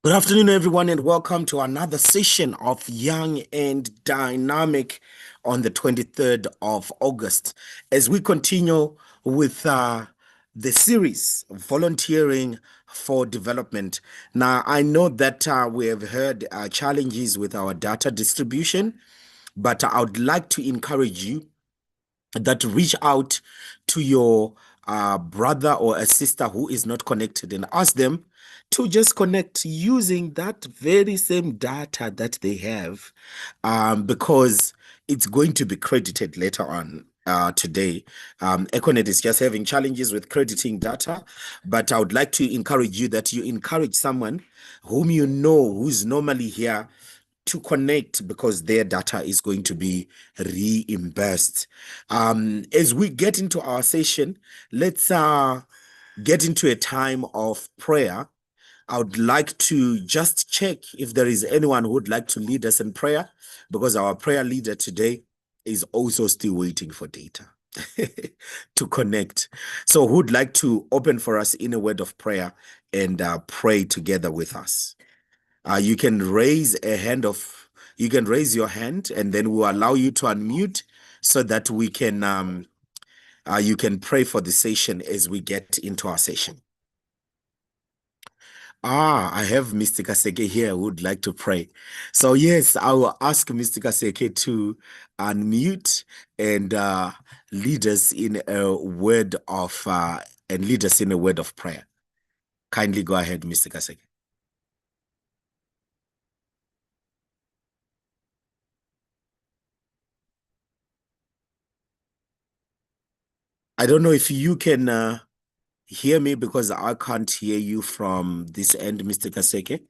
Good afternoon, everyone, and welcome to another session of Young and Dynamic on the 23rd of August as we continue with the series Volunteering for Development. Now, I know that we have heard challenges with our data distribution, but I would like to encourage you that reach out to your brother or a sister who is not connected and ask them to just connect using that very same data that they have, because it's going to be credited later on. Today, Econet is just having challenges with crediting data, but I would like to encourage you that you encourage someone whom you know who's normally here to connect because their data is going to be reimbursed. As we get into our session, let's get into a time of prayer. I would like to just check if there is anyone who would like to lead us in prayer, because our prayer leader today is also still waiting for data to connect. So who'd like to open for us in a word of prayer and pray together with us? You can raise your hand, and then we'll allow you to unmute so that we can you can pray for the session as we get into our session. I have Mr. Kaseke here who would like to pray. So yes, I will ask Mr. Kaseke to unmute and lead us in a word of prayer. Kindly go ahead, Mr. Kaseke. I don't know if you can hear me, because I can't hear you from this end, Mr. Kaseke.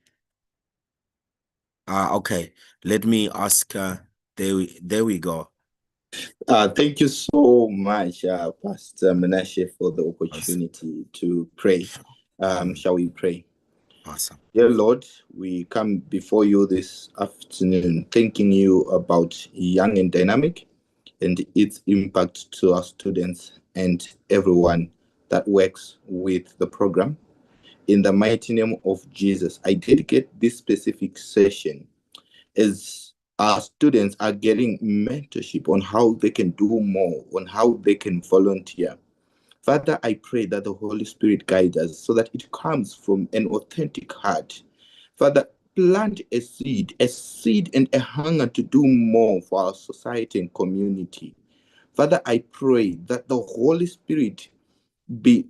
Okay. Let me ask. There we go. Thank you so much, Pastor Menashe, for the opportunity to pray. Shall we pray? Awesome. Dear Lord, we come before you this afternoon thanking you about Young and Dynamic and its impact to our students and everyone that works with the program. In the mighty name of Jesus, I dedicate this specific session as our students are getting mentorship on how they can do more, on how they can volunteer. Father, I pray that the Holy Spirit guides us so that it comes from an authentic heart. Father, plant a seed and a hunger to do more for our society and community. Father, I pray that the Holy Spirit be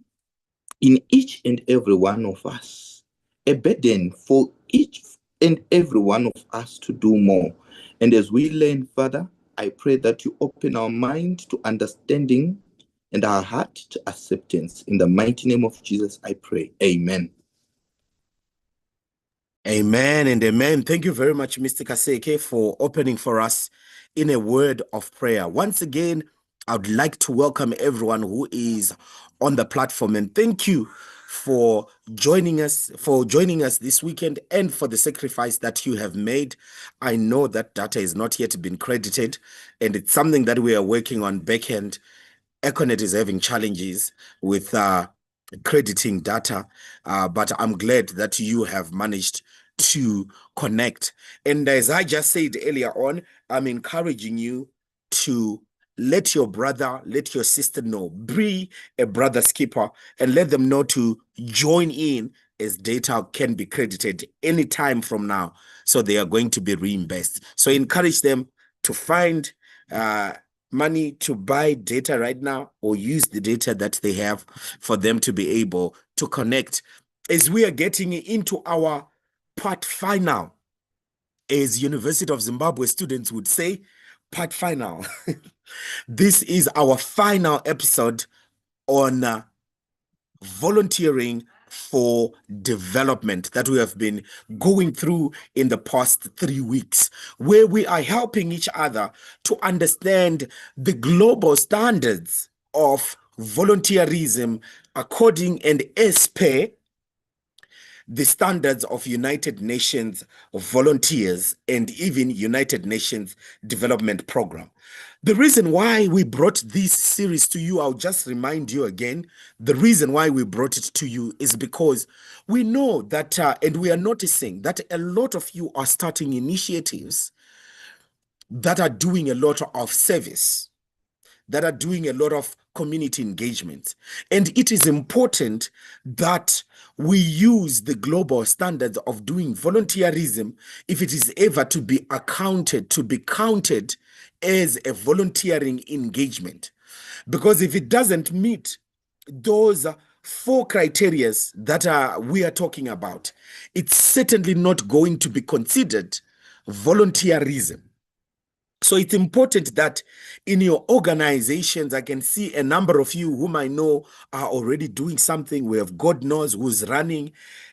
in each and every one of us, a burden for each and every one of us to do more. And as we learn, Father, I pray that you open our mind to understanding and our heart to acceptance. In the mighty name of Jesus, I pray. Amen. Amen and amen. Thank you very much, Mr. Kaseke, for opening for us in a word of prayer. Once again, I would like to welcome everyone who is on the platform, and thank you for joining us this weekend and for the sacrifice that you have made. I know that data has not yet been credited, and it's something that we are working on back end. Econet is having challenges with crediting data, but I'm glad that you have managed to connect. And as I just said earlier on, I'm encouraging you to let your brother, let your sister know, be a brother's keeper, and let them know to join in, as data can be credited anytime from now. So they are going to be reimbursed. So encourage them to find money to buy data right now, or use the data that they have for them to be able to connect. As we are getting into our part final, as University of Zimbabwe students would say, part final. This is our final episode on volunteering for development that we have been going through in the past 3 weeks, where we are helping each other to understand the global standards of volunteerism according and as per the standards of United Nations volunteers and even United Nations Development Program. The reason why we brought this series to you, I'll just remind you again, the reason why we brought it to you is because we know that, and we are noticing that a lot of you are starting initiatives that are doing a lot of service, that are doing a lot of community engagement. And it is important that we use the global standards of doing volunteerism if it is ever to be counted as a volunteering engagement. Because if it doesn't meet those 4 criteria that we are talking about, it's certainly not going to be considered volunteerism. So it's important that in your organizations, I can see a number of you whom I know are already doing something. We have God knows who's running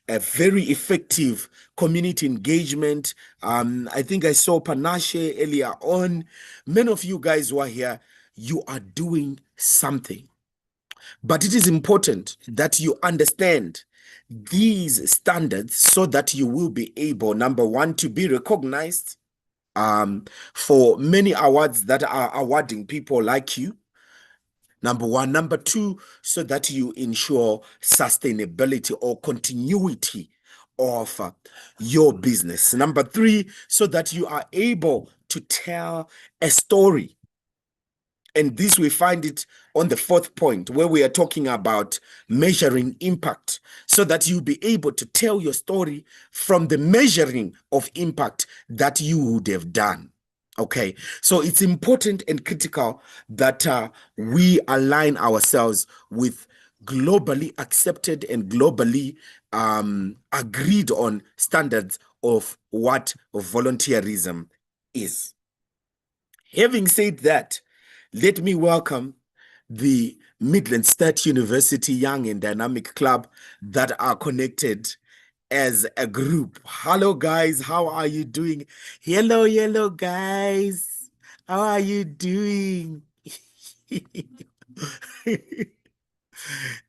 a very effective community engagement. I think I saw Panache earlier on. Many of you guys who are here, you are doing something. But it is important that you understand these standards so that you will be able, number one, to be recognized for many awards that are awarding people like you. Number one. Number two, so that you ensure sustainability or continuity of your business. Number three, so that you are able to tell a story. And this, we find it on the 4th point, where we are talking about measuring impact, so that you'll be able to tell your story from the measuring of impact that you would have done. Okay, so it's important and critical that we align ourselves with globally accepted and globally agreed on standards of what volunteerism is. Having said that, let me welcome the Midland State University Young and Dynamic Club that are connected as a group. Hello, guys. How are you doing? Hello, guys. How are you doing?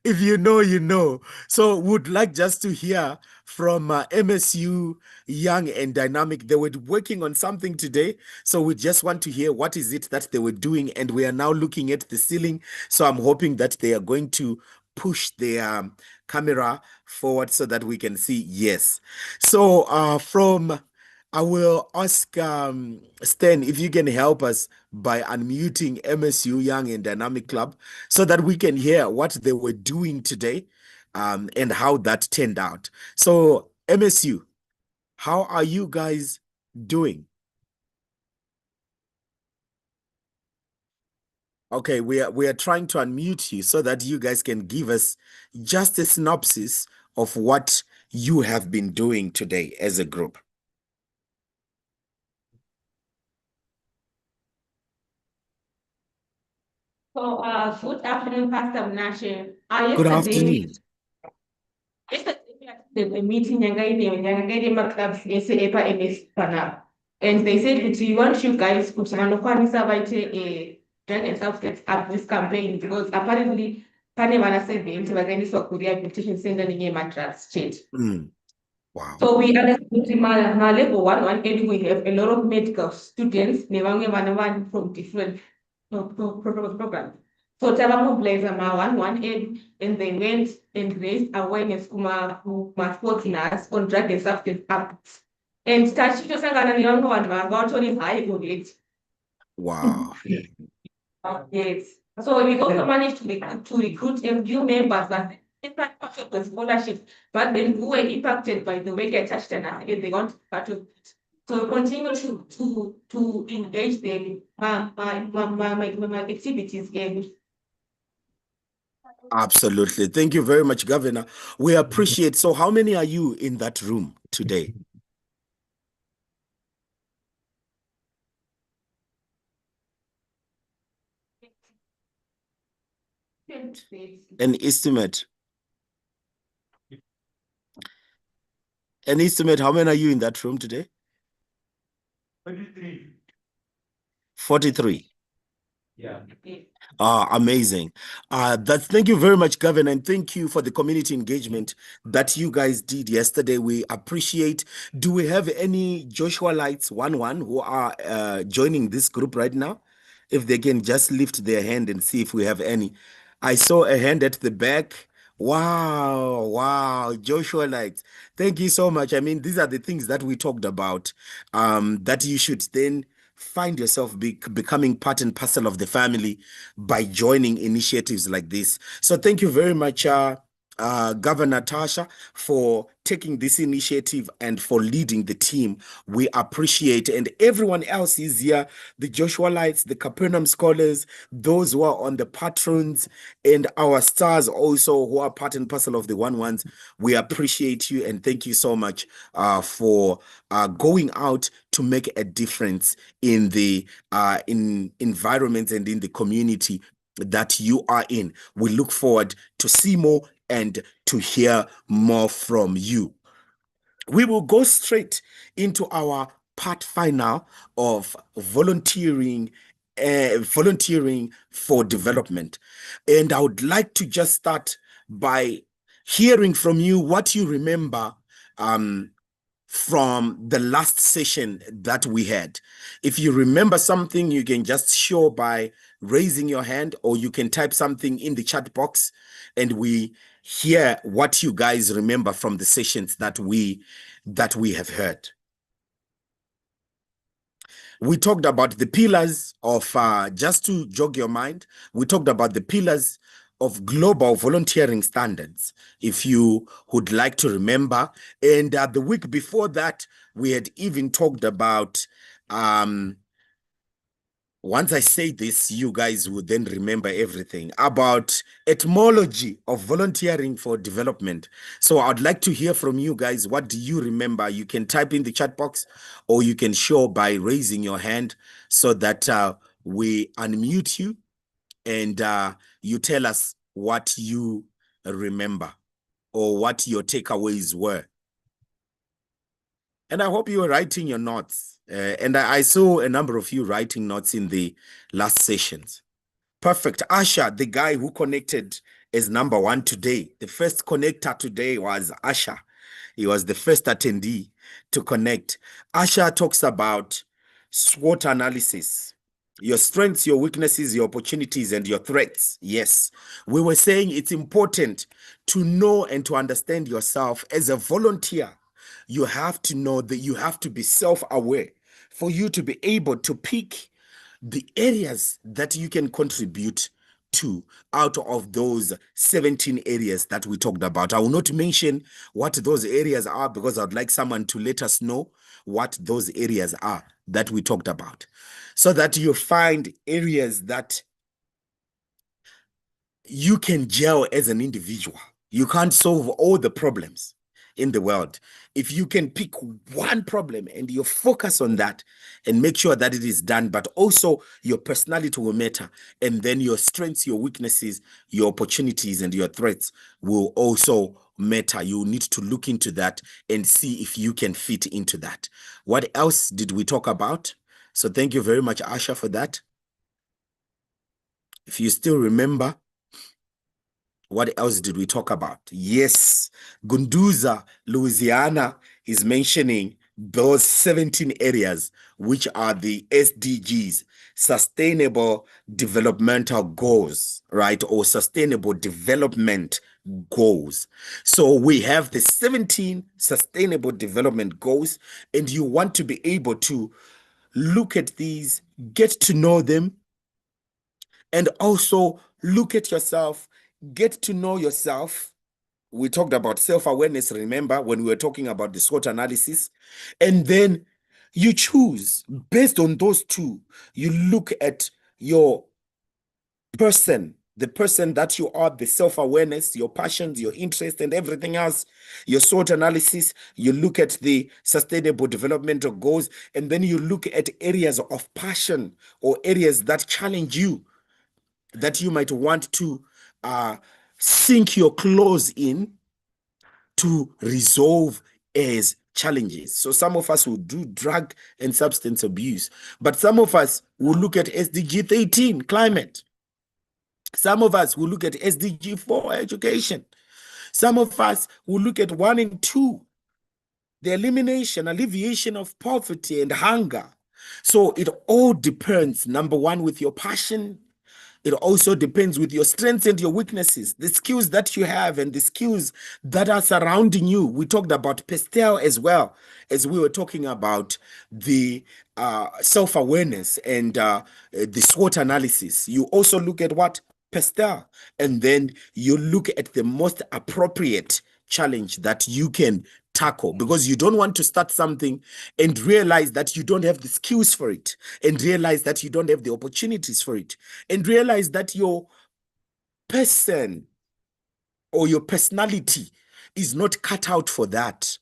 If you know, you know. So would like just to hear from MSU Young and Dynamic. They were working on something today, so we just want to hear what is it that they were doing, and we are now looking at the ceiling. So I'm hoping that they are going to push their camera forward so that we can see. Yes. So I will ask Stan if you can help us by unmuting MSU Young and Dynamic Club so that we can hear what they were doing today and how that turned out. So MSU, how are you guys doing? Okay, we are trying to unmute you so that you guys can give us just a synopsis of what you have been doing today as a group. So, good afternoon, Pastor Mnashe. Good afternoon. Yesterday, we had a meeting Nyangaidim clubs EPA MS Pana. And they said that we want you guys to a drug and substance abuse campaign because apparently Panevana said the Intimaganiswa Rehabilitation Center in Matras State. Wow. So we understand my level 1 and we have a lot of medical students from different programs. So Tabamo plays a 1 and they went and raised awareness kuma sports nurse on drug and substance abuse. And Tachito Sangana Nilongo and about only high it. Wow. Yes. So we also managed to recruit a few members that part of the scholarship, but then who were impacted by the way they touched and they want part of it. So we continue to engage them my activities and Absolutely. Thank you very much, Governor. We appreciate. So how many are you in that room today? An estimate. An estimate, how many are you in that room today? 43. 43. Yeah. Amazing. Thank you very much, Governor, and thank you for the community engagement that you guys did yesterday. We appreciate. Do we have any Joshua Lights 1-1 who are joining this group right now? If they can just lift their hand and see if we have any. I saw a hand at the back. Wow, wow, Joshua Lights. Thank you so much. I mean, these are the things that we talked about, that you should then find yourself becoming part and parcel of the family by joining initiatives like this. So thank you very much, Governor Tasha, for taking this initiative and for leading the team. We appreciate it. And everyone else is here, the Joshua Lights, the Capernaum Scholars, those who are on the patrons, and our stars also who are part and parcel of the 1-1s. We appreciate you and thank you so much for going out to make a difference in the environments and in the community that you are in. We look forward to see more and to hear more from you. We will go straight into our part final of volunteering for development. And I would like to just start by hearing from you what you remember from the last session that we had. If you remember something, you can just show by raising your hand, or you can type something in the chat box and we hear what you guys remember from the sessions that we have heard. We talked about the pillars of, just to jog your mind, we talked about the pillars of global volunteering standards, if you would like to remember. And the week before that, we had even talked about, once I say this, you guys would then remember everything about etymology of volunteering for development. So I'd like to hear from you guys. What do you remember? You can type in the chat box, or you can show by raising your hand so that we unmute you and you tell us what you remember or what your takeaways were. And I hope you are writing your notes. And I saw a number of you writing notes in the last sessions. Perfect. Asha, the guy who connected as number 1 today. The first connector today was Asha. He was the first attendee to connect. Asha talks about SWOT analysis. Your strengths, your weaknesses, your opportunities, and your threats. Yes. We were saying it's important to know and to understand yourself as a volunteer. You have to know that you have to be self-aware for you to be able to pick the areas that you can contribute to out of those 17 areas that we talked about. I will not mention what those areas are because I'd like someone to let us know what those areas are that we talked about, so that you find areas that you can gel as an individual. You can't solve all the problems in the world. If you can pick one problem and you focus on that and make sure that it is done, but also your personality will matter, and then your strengths, your weaknesses, your opportunities, and your threats will also matter. You need to look into that and see if you can fit into that. What else did we talk about? So thank you very much, Asha, for that. If you still remember, what else did we talk about? Yes, Gunduza, Louisiana is mentioning those 17 areas, which are the SDGs, Sustainable Developmental Goals, right? Or Sustainable Development Goals. So we have the 17 Sustainable Development Goals, and you want to be able to look at these, get to know them, and also look at yourself, get to know yourself. We talked about self-awareness, remember, when we were talking about the SWOT analysis. And then you choose, based on those two, you look at your person, the person that you are, the self-awareness, your passions, your interests, and everything else, your SWOT analysis, you look at the sustainable developmental goals, and then you look at areas of passion or areas that challenge you, that you might want to sink your claws in to resolve as challenges. So some of us will do drug and substance abuse, but some of us will look at SDG 13, climate. Some of us will look at SDG 4, education. Some of us will look at 1 and 2, the alleviation of poverty and hunger. So it all depends, number one, with your passion. It also depends with your strengths and your weaknesses, the skills that you have and the skills that are surrounding you. We talked about Pastel as well, as we were talking about the self-awareness and the SWOT analysis. You also look at what? Pastel. And then you look at the most appropriate challenge that you can tackle, because you don't want to start something and realize that you don't have the skills for it, and realize that you don't have the opportunities for it, and realize that your person or your personality is not cut out for that.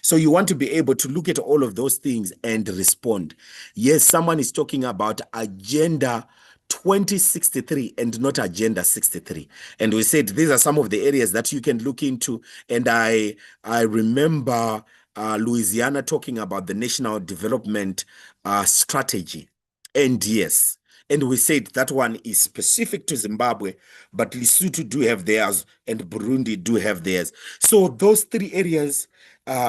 So you want to be able to look at all of those things and respond. Yes, someone is talking about Agenda 2063 and not Agenda 63. And we said these are some of the areas that you can look into. And I remember Louisiana talking about the National Development Strategy, NDS. And we said that one is specific to Zimbabwe, but Lesotho do have theirs and Burundi do have theirs. So those 3 areas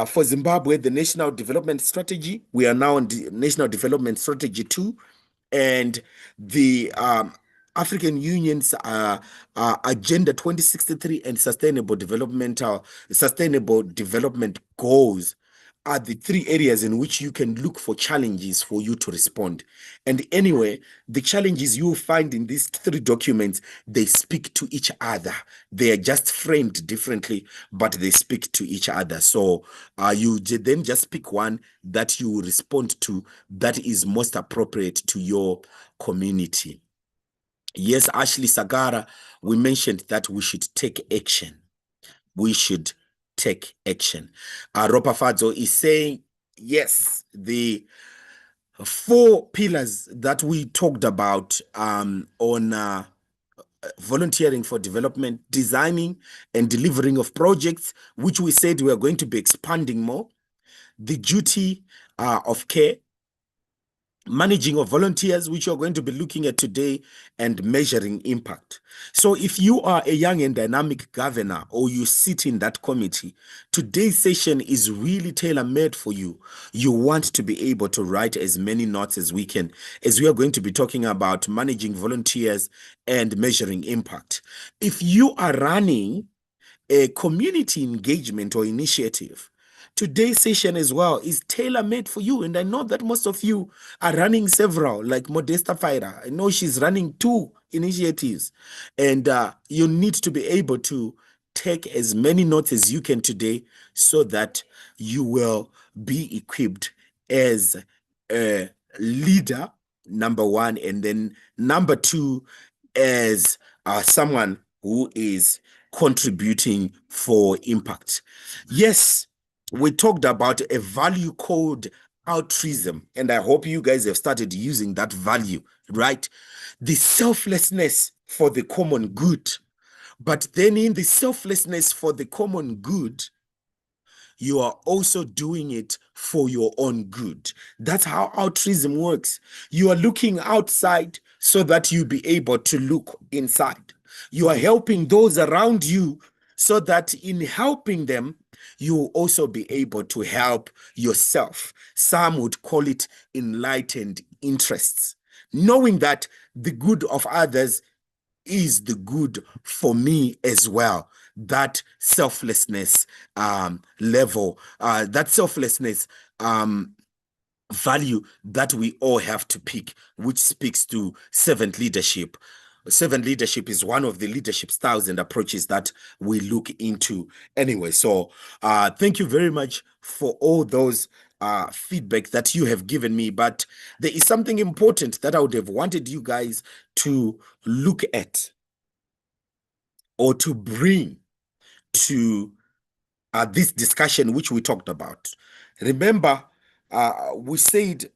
for Zimbabwe, the National Development Strategy, we are now on the National Development Strategy 2, and the African Union's Agenda 2063 and Sustainable Development Goals are the 3 areas in which you can look for challenges for you to respond. And anyway, the challenges you find in these 3 documents, they speak to each other. They are just framed differently, but they speak to each other. So you then just pick one that you respond to that is most appropriate to your community. Yes, Ashley Sagara, we mentioned that we should take action. We should take action. Ropa Fadzo is saying, yes, the 4 pillars that we talked about on volunteering for development, designing and delivering of projects, which we said we are going to be expanding more, the duty of care, managing of volunteers, which you're going to be looking at today, and measuring impact. So if you are a young and dynamic governor, or you sit in that committee, today's session is really tailor-made for you. You want to be able to write as many notes as we can, as we are going to be talking about managing volunteers and measuring impact. If you are running a community engagement or initiative, today's session as well is tailor-made for you. And I know that most of you are running several, like Modesta Faira. I know she's running 2 initiatives. And you need to be able to take as many notes as you can today so that you will be equipped as a leader, number 1, and then number 2, as someone who is contributing for impact. Yes, we talked about a value called altruism, and I hope you guys have started using that value, right? The selflessness for the common good. But then in the selflessness for the common good, you are also doing it for your own good. That's how altruism works. You are looking outside so that you be able to look inside. You are helping those around you so that in helping them, you will also be able to help yourself. Some would call it enlightened interests, knowing that the good of others is the good for me as well. That selflessness level, that selflessness value that we all have to pick, which speaks to servant leadership. Servant leadership is one of the leadership styles and approaches that we look into anyway. So thank you very much for all those feedback that you have given me. But there is something important that I would have wanted you guys to look at or to bring to this discussion, which we talked about. Remember, we said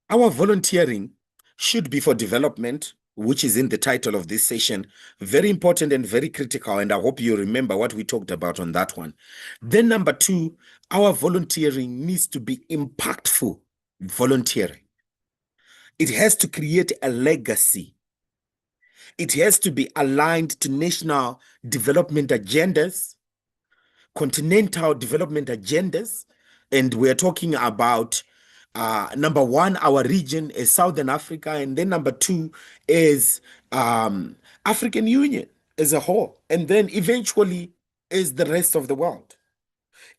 our volunteering should be for development, which is in the title of this session. Very important and very critical, and I hope you remember what we talked about on that one. Then number 2, our volunteering needs to be impactful volunteering. It has to create a legacy. It has to be aligned to national development agendas, continental development agendas, and we're talking about number 1, our region is Southern Africa, and then number 2 is African Union as a whole, and then eventually is the rest of the world.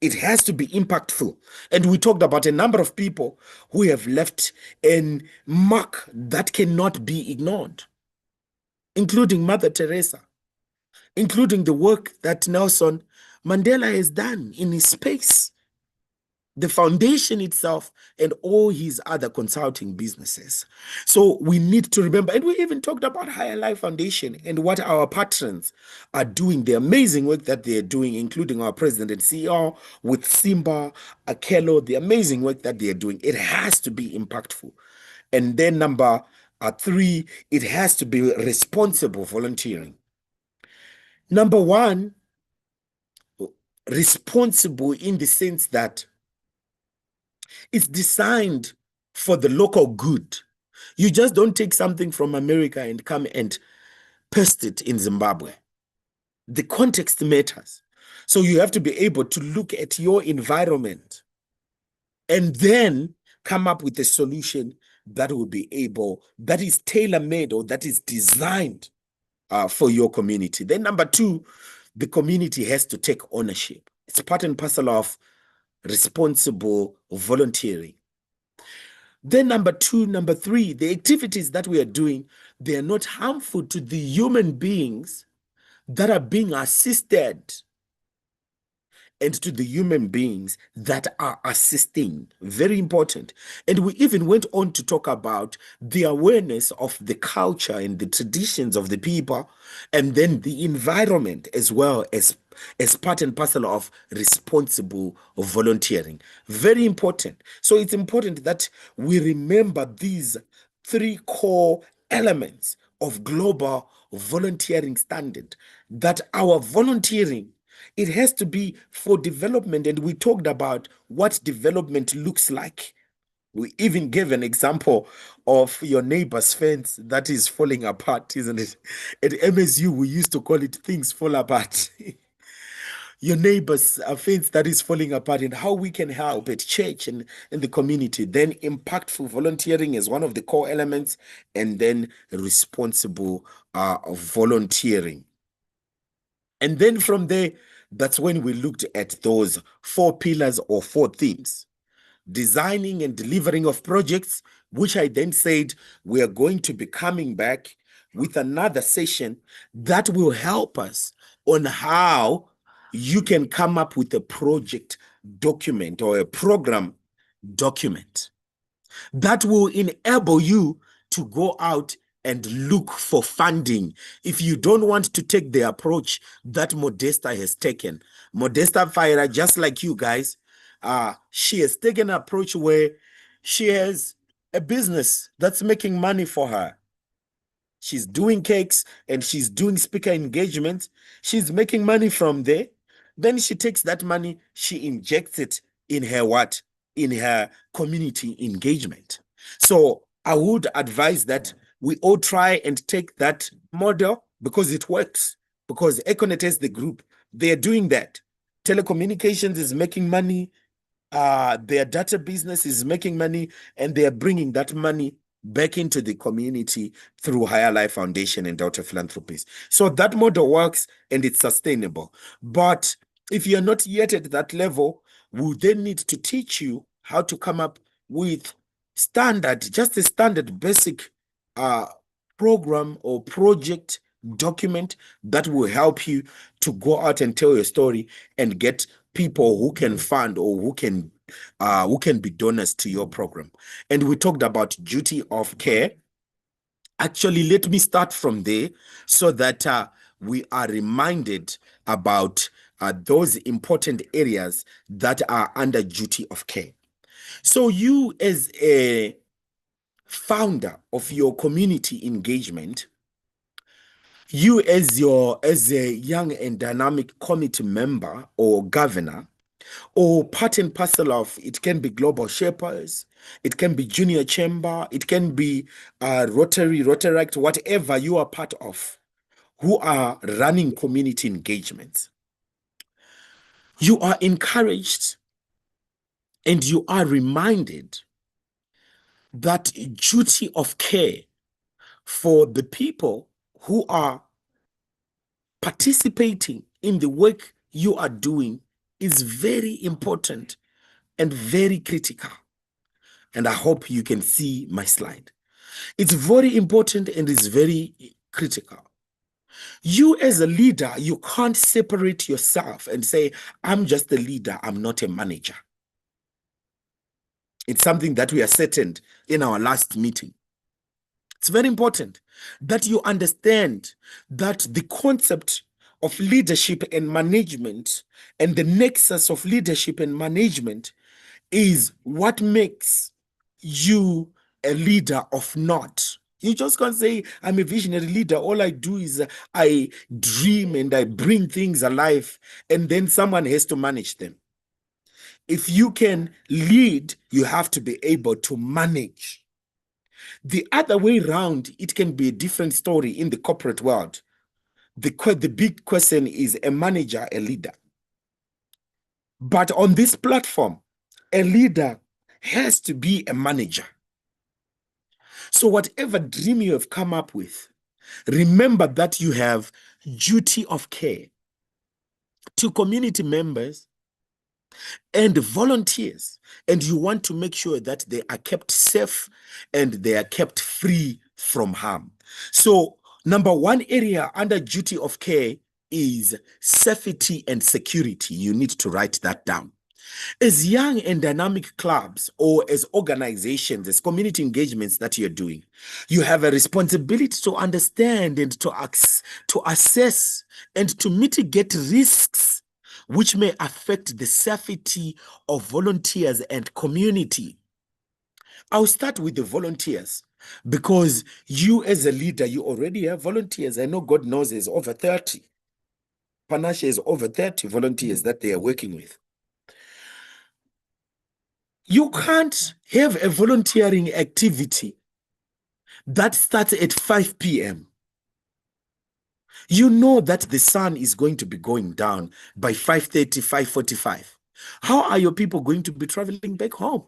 It has to be impactful. And we talked about a number of people who have left a mark that cannot be ignored, including Mother Teresa, including the work that Nelson Mandela has done in his space, the foundation itself, and all his other consulting businesses. So we need to remember, and we even talked about Higher Life Foundation and what our patrons are doing, the amazing work that they're doing, including our president and CEO with Simba Akelo, the amazing work that they're doing. It has to be impactful. And then number 3, it has to be responsible volunteering. Number 1, responsible in the sense that it's designed for the local good. You just don't take something from America and come and paste it in Zimbabwe. The context matters. So you have to be able to look at your environment and then come up with a solution that will be able, that is tailor-made or that is designed for your community. Then number 2, the community has to take ownership. It's part and parcel of responsible volunteering. Then number 3, the activities that we are doing, they are not harmful to the human beings that are being assisted and to the human beings that are assisting. Very important. And we even went on to talk about the awareness of the culture and the traditions of the people, and then the environment as well as part and parcel of responsible volunteering. Very important. So it's important that we remember these 3 core elements of global volunteering standard, that our volunteering, it has to be for development. And we talked about what development looks like. We even gave an example of your neighbor's fence that is falling apart, isn't it? At MSU, we used to call it things fall apart. Your neighbor's fence that is falling apart, and how we can help at church and in the community. Then impactful volunteering is one of the core elements, and then responsible volunteering. And then from there, that's when we looked at those 4 pillars or 4 themes. Designing and delivering of projects, which I then said we are going to be coming back with another session that will help us on how you can come up with a project document or a program document that will enable you to go out and look for funding. If you don't want to take the approach that Modesta has taken, Modesta Fire, just like you guys, she has taken an approach where she has a business that's making money for her. She's doing cakes and she's doing speaker engagements. She's making money from there. Then she takes that money, she injects it in her what? In her community engagement. So I would advise that we all try and take that model because it works. Because Econet is the group, they're doing that. Telecommunications is making money. Their data business is making money, and they are bringing that money back into the community through Higher Life Foundation and Delta Philanthropies. So that model works and it's sustainable. But if you're not yet at that level, we then need to teach you how to come up with just a standard basic program or project document that will help you to go out and tell your story and get people who can fund or who can be donors to your program. And we talked about duty of care. Actually, let me start from there so that we are reminded about those important areas that are under duty of care. So you as a founder of your community engagement, you as a young and dynamic committee member or governor, or part and parcel of, it can be Global Shapers, it can be Junior Chamber, it can be Rotary, Rotaract, whatever you are part of, who are running community engagements. You are encouraged and you are reminded that duty of care for the people who are participating in the work you are doing is very important and very critical. And I hope you can see my slide. It's very important and it's very critical. You as a leader, you can't separate yourself and say, I'm just a leader, I'm not a manager. It's something that we ascertained in our last meeting. It's very important that you understand that the concept of leadership and management and the nexus of leadership and management is what makes you a leader of not. You just can't say, I'm a visionary leader. All I do is I dream and I bring things alive, and then someone has to manage them. If you can lead, you have to be able to manage. The other way around, it can be a different story in the corporate world. The big question is a manager, a leader. But on this platform, a leader has to be a manager. So whatever dream you have come up with, remember that you have duty of care to community members and volunteers, and you want to make sure that they are kept safe and they are kept free from harm. So number one area under duty of care is safety and security. You need to write that down. As young and dynamic clubs or as organizations, as community engagements that you're doing, you have a responsibility to understand and to assess and to mitigate risks which may affect the safety of volunteers and community. I'll start with the volunteers because you as a leader, you already have volunteers. I know God knows there's over 30. Panashe is over 30 volunteers that they are working with. You can't have a volunteering activity that starts at 5 p.m. You know that the sun is going to be going down by 5:30, 5:45. How are your people going to be traveling back home?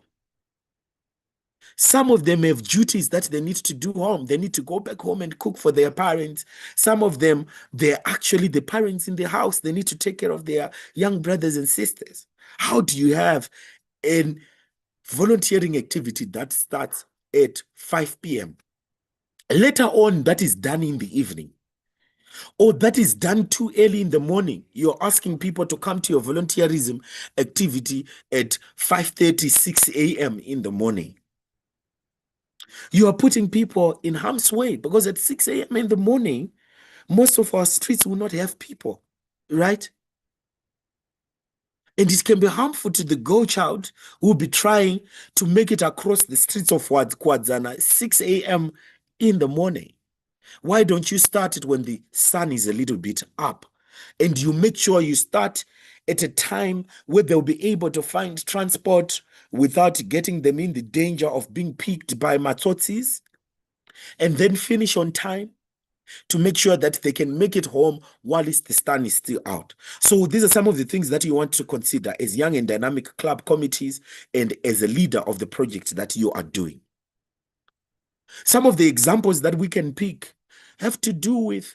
Some of them have duties that they need to do home. They need to go back home and cook for their parents. Some of them, they're actually the parents in the house. They need to take care of their young brothers and sisters. How do you have an volunteering activity that starts at 5 p.m. later on that is done in the evening, or that is done too early in the morning? You're asking people to come to your volunteerism activity at 5:30, 6 a.m. in the morning. You are putting people in harm's way because at 6 a.m. in the morning, most of our streets will not have people, right? And it can be harmful to the girl child who will be trying to make it across the streets of Kwadzana 6 a.m. in the morning. Why don't you start it when the sun is a little bit up? And you make sure you start at a time where they'll be able to find transport without getting them in the danger of being picked by matsotsis, and then finish on time to make sure that they can make it home while the sun is still out. So these are some of the things that you want to consider as young and dynamic club committees and as a leader of the project that you are doing. Some of the examples that we can pick have to do with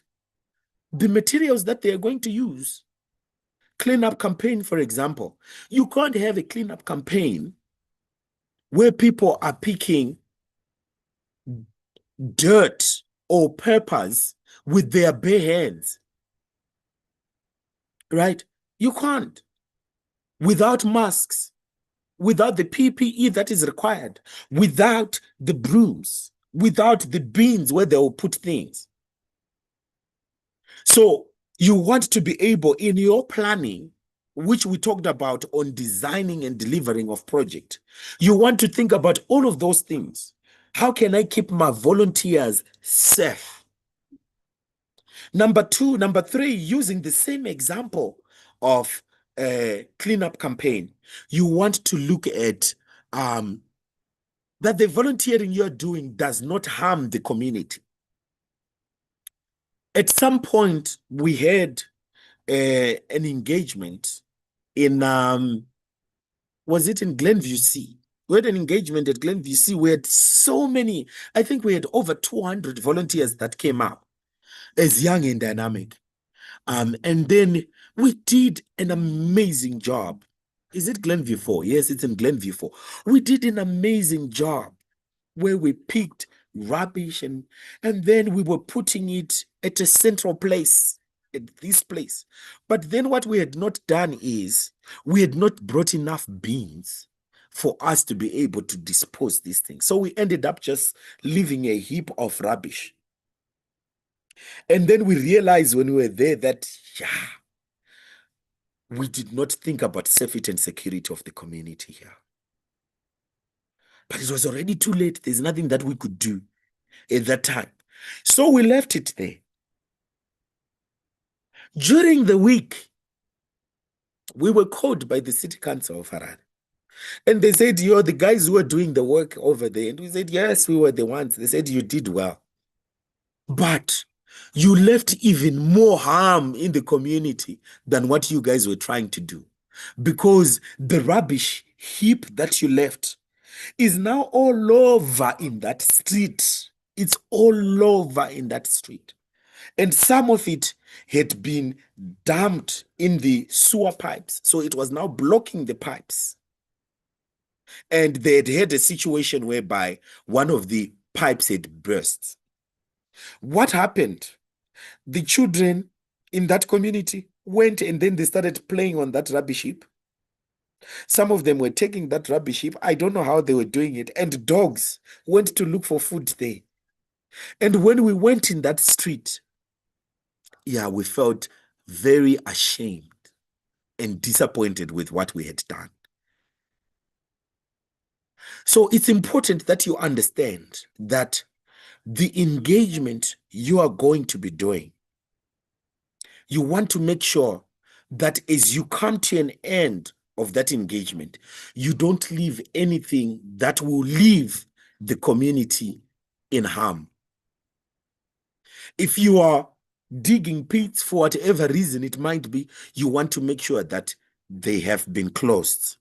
the materials that they are going to use. Cleanup campaign, for example. You can't have a cleanup campaign where people are picking dirt or peppers with their bare hands, right? You can't. Without masks, without the PPE that is required, without the brooms, without the bins where they will put things. So you want to be able, in your planning, which we talked about on designing and delivering of project, you want to think about all of those things. How can I keep my volunteers safe? Number three, using the same example of a cleanup campaign, you want to look at that the volunteering you're doing does not harm the community. At some point, we had an engagement in, was it in Glenview C? We had an engagement at Glenview C. We had so many, I think we had over 200 volunteers that came up as young and dynamic. And then we did an amazing job. Is it Glenview 4? Yes, it's in Glenview 4. We did an amazing job where we picked rubbish and then we were putting it at a central place, at this place. But then what we had not done is we had not brought enough bins for us to be able to dispose these things. So we ended up just leaving a heap of rubbish. And then we realized when we were there that, we did not think about safety and security of the community here. But it was already too late. There's nothing that we could do at that time. So we left it there. During the week, we were called by the City Council of Harare. And they said, you're the guys who are doing the work over there. And we said, yes, we were the ones. They said, you did well. But you left even more harm in the community than what you guys were trying to do. Because the rubbish heap that you left is now all over in that street. It's all over in that street. And some of it had been dumped in the sewer pipes. So it was now blocking the pipes. And they had had a situation whereby one of the pipes had burst. What happened? The children in that community went and then they started playing on that rubbish heap. Some of them were taking that rubbish heap. I don't know how they were doing it. And dogs went to look for food there. And when we went in that street, we felt very ashamed and disappointed with what we had done. So it's important that you understand that the engagement you are going to be doing, you want to make sure that as you come to an end of that engagement, you don't leave anything that will leave the community in harm. If you are digging pits for whatever reason it might be, you want to make sure that they have been closed.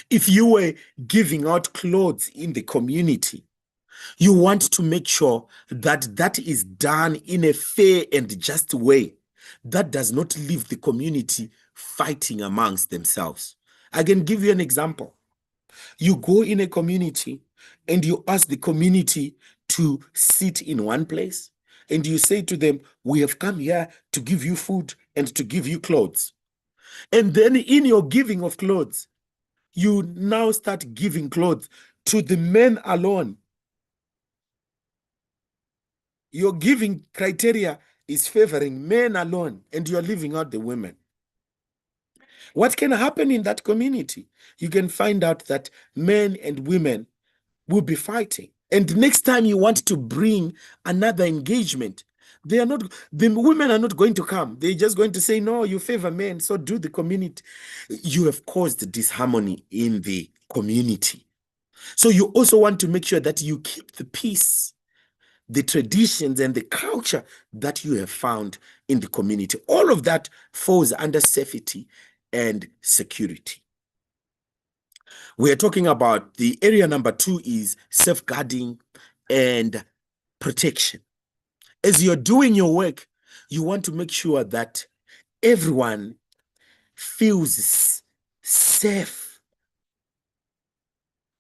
If you were giving out clothes in the community, you want to make sure that that is done in a fair and just way that does not leave the community fighting amongst themselves. I can give you an example. You go in a community and you ask the community to sit in one place and you say to them, we have come here to give you food and to give you clothes. And then in your giving of clothes, you now start giving clothes to the men alone. Your giving criteria is favoring men alone, and you're leaving out the women. What can happen in that community? You can find out that men and women will be fighting. And next time you want to bring another engagement, the women are not going to come. They're just going to say, no, you favor men, so do the community. You have caused disharmony in the community. So you also want to make sure that you keep the peace, the traditions and the culture that you have found in the community. All of that falls under safety and security. We are talking about the area number 2 is safeguarding and protection. As you're doing your work, you want to make sure that everyone feels safe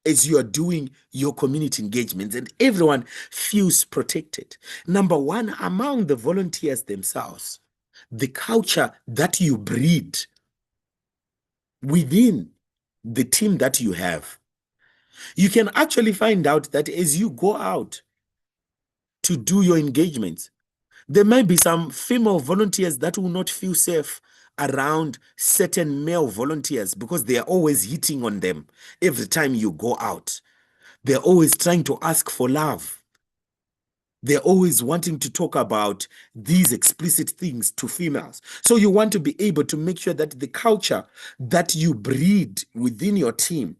as you are doing your community engagements and everyone feels protected. Number 1, among the volunteers themselves, the culture that you breed within the team that you have. You can actually find out that as you go out to do your engagements, there might be some female volunteers that will not feel safe around certain male volunteers because they are always hitting on them every time you go out. They're always trying to ask for love. They're always wanting to talk about these explicit things to females. So you want to be able to make sure that the culture that you breed within your team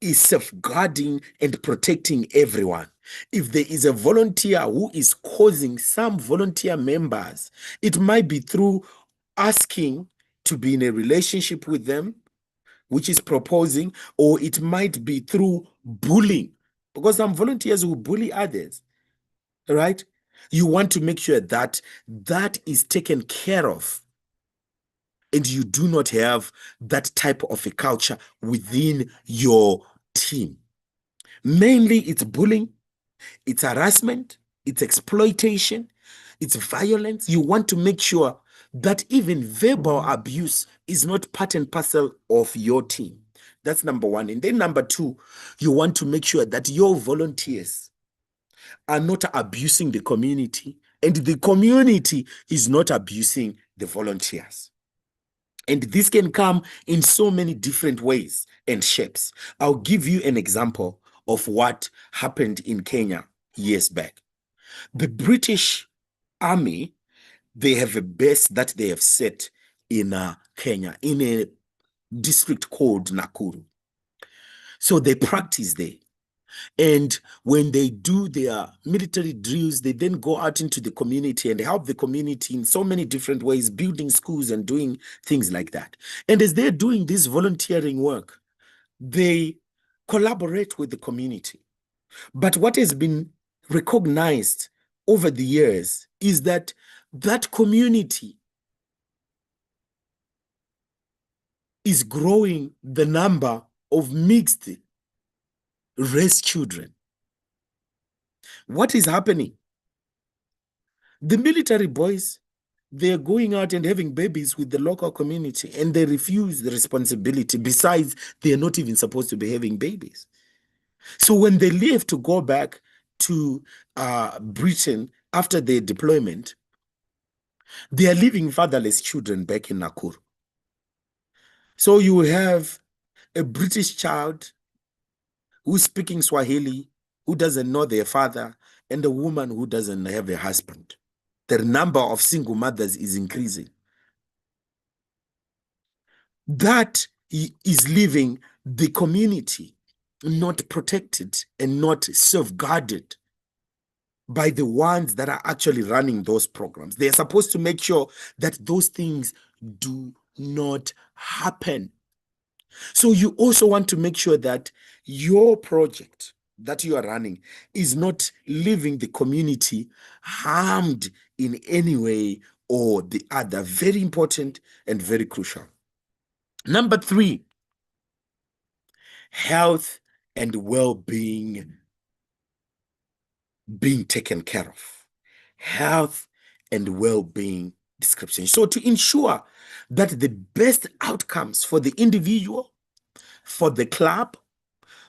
is safeguarding and protecting everyone. If there is a volunteer who is causing some volunteer members, it might be through asking to be in a relationship with them, which is proposing, or it might be through bullying, because some volunteers will bully others, right? You want to make sure that that is taken care of, and you do not have that type of a culture within your team. Mainly, it's bullying, it's harassment, it's exploitation, it's violence. You want to make sure that even verbal abuse is not part and parcel of your team. That's number one. And then number two, you want to make sure that your volunteers are not abusing the community, and the community is not abusing the volunteers. And this can come in so many different ways and shapes. I'll give you an example of what happened in Kenya years back. The British Army, they have a base that they have set in Kenya, in a district called Nakuru. So they practice there. And when they do their military drills, they then go out into the community and help the community in so many different ways, building schools and doing things like that. And as they're doing this volunteering work, they collaborate with the community. But what has been recognized over the years is that that community is growing the number of mixed race children. What is happening? The military boys, they're going out and having babies with the local community, and they refuse the responsibility. Besides, they're not even supposed to be having babies. So when they leave to go back to Britain after their deployment, they are leaving fatherless children back in Nakuru. So you have a British child who's speaking Swahili, who doesn't know their father, and a woman who doesn't have a husband. The number of single mothers is increasing. That is leaving the community not protected and not safeguarded by the ones that are actually running those programs. They're supposed to make sure that those things do not happen. So you also want to make sure that your project that you are running is not leaving the community harmed in any way or the other. Very important and very crucial. Number three, health and well-being being taken care of. Health and well-being description. So to ensure that the best outcomes for the individual, for the club,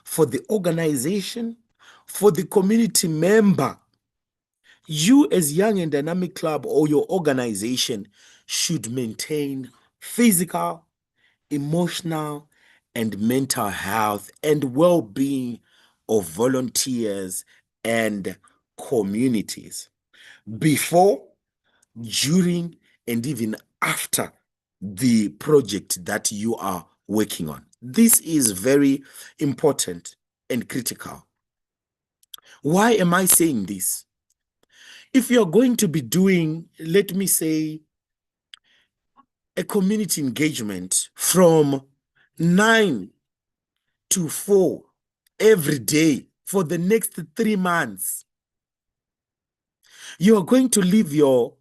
for the organization, for the community member, you as Young and Dynamic Club or your organization should maintain physical, emotional, and mental health and well-being of volunteers and communities before, during, and even after the project that you are working on. This is very important and critical. Why am I saying this? If you're going to be doing, let me say, a community engagement from 9 to 4 every day for the next 3 months, you are going to leave your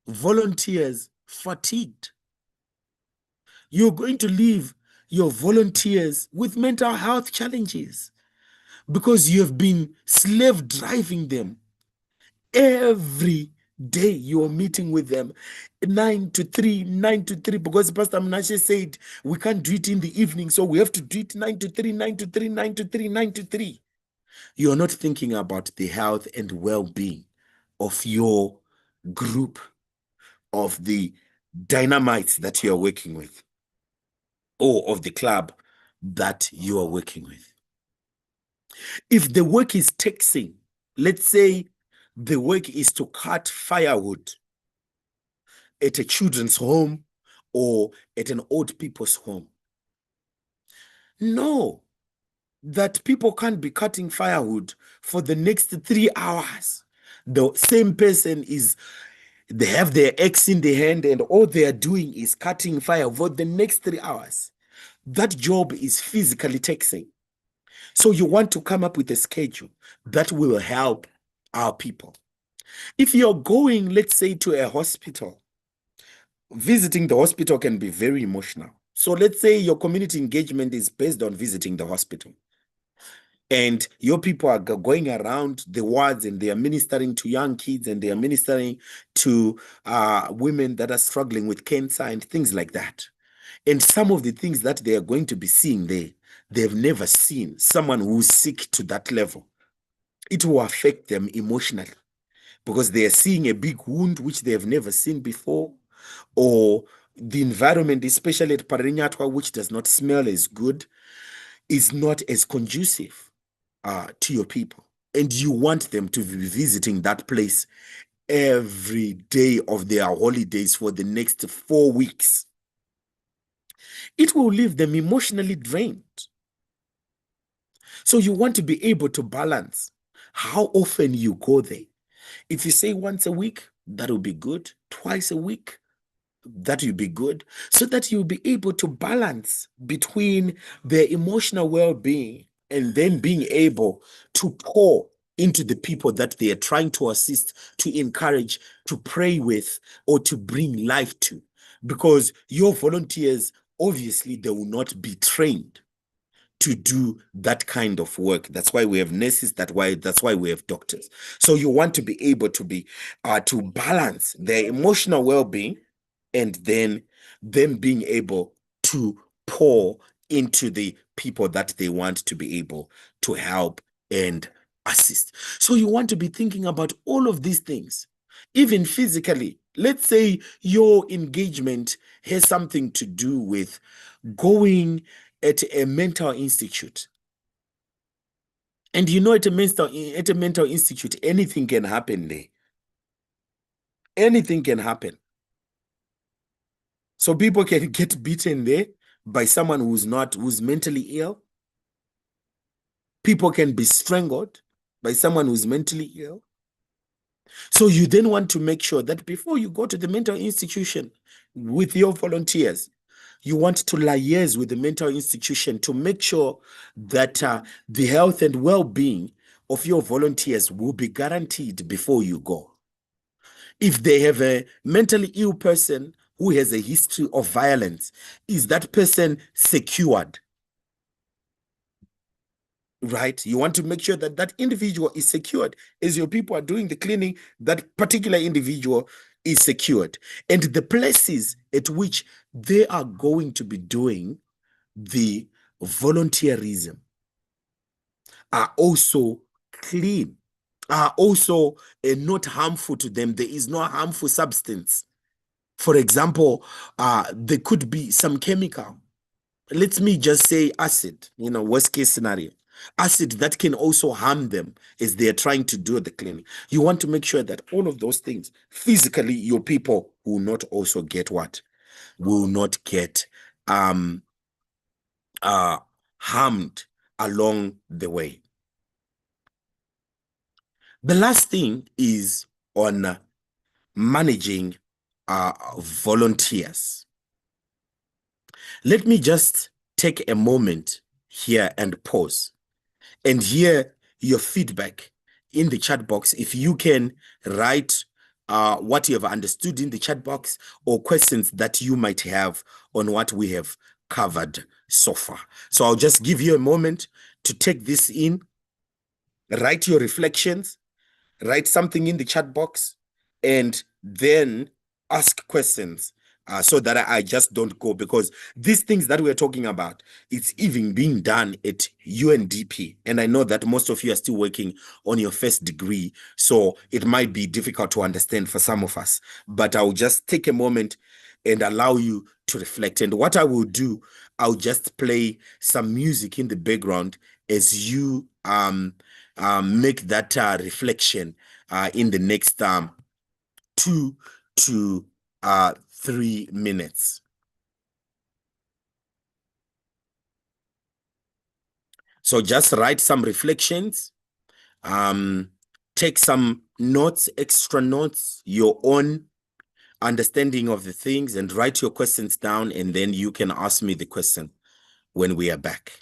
volunteers fatigued. You're going to leave your volunteers with mental health challenges because you have been slave driving them. Every day you are meeting with them 9 to 3, because Pastor Mnashe said we can't do it in the evening, so we have to do it 9 to 3, 9 to 3, 9 to 3, 9 to 3. You are not thinking about the health and well-being of your group, of the dynamites that you are working with, or of the club that you are working with. If the work is taxing, let's say the work is to cut firewood at a children's home or at an old people's home. No, that people can't be cutting firewood for the next 3 hours. The same person they have their axe in the hand and all they are doing is cutting fire for the next 3 hours. That job is physically taxing. So you want to come up with a schedule that will help our people. If you're going, let's say, to a hospital, visiting the hospital can be very emotional. So let's say your community engagement is based on visiting the hospital. And your people are going around the wards and they are ministering to young kids and they are ministering to women that are struggling with cancer and things like that. And some of the things that they are going to be seeing there, they've never seen someone who's sick to that level. It will affect them emotionally because they are seeing a big wound which they have never seen before, or the environment, especially at Parinyatwa, which does not smell as good, is not as conducive to your people. And you want them to be visiting that place every day of their holidays for the next 4 weeks. It will leave them emotionally drained. So you want to be able to balance how often you go there. If you say once a week, that will be good. Twice a week, that will be good. So that you'll be able to balance between their emotional well-being and then being able to pour into the people that they are trying to assist, to encourage, to pray with, or to bring life to. Because your volunteers, obviously, they will not be trained to do that kind of work. That's why we have nurses. That's why we have doctors. So you want to be able to be to balance their emotional well-being and then them being able to pour into the people that they want to be able to help and assist. So you want to be thinking about all of these things, even physically. Let's say your engagement has something to do with going at a mental institute. And you know, at a mental institute, anything can happen there. Anything can happen. So people can get beaten there by someone who's mentally ill. People can be strangled by someone who's mentally ill. So you then want to make sure that before you go to the mental institution with your volunteers, you want to liaise with the mental institution to make sure that the health and well-being of your volunteers will be guaranteed before you go. If they have a mentally ill person who has a history of violence, is that person secured? Right? You want to make sure that that individual is secured. As your people are doing the cleaning, that particular individual is secured. And the places at which they are going to be doing the volunteerism are also clean, are also not harmful to them. There is no harmful substance. For example, there could be some chemical. Let me just say acid, worst case scenario. Acid that can also harm them as they are trying to do the cleaning. You want to make sure that all of those things, physically, your people will not also get what? Will not get harmed along the way. The last thing is on managing volunteers. Let me just take a moment here and pause and hear your feedback in the chat box. If you can write what you have understood in the chat box or questions that you might have on what we have covered so far. So I'll just give you a moment to take this in, write your reflections, write something in the chat box, and then ask questions so that I just don't go, because these things that we're talking about, it's even being done at UNDP. And I know that most of you are still working on your first degree, so it might be difficult to understand for some of us, but I'll just take a moment and allow you to reflect. And what I will do, I'll just play some music in the background as you make that reflection in the next 2 to 3 minutes. So just write some reflections, take some notes, extra notes, your own understanding of the things, and write your questions down, and then you can ask me the question when we are back.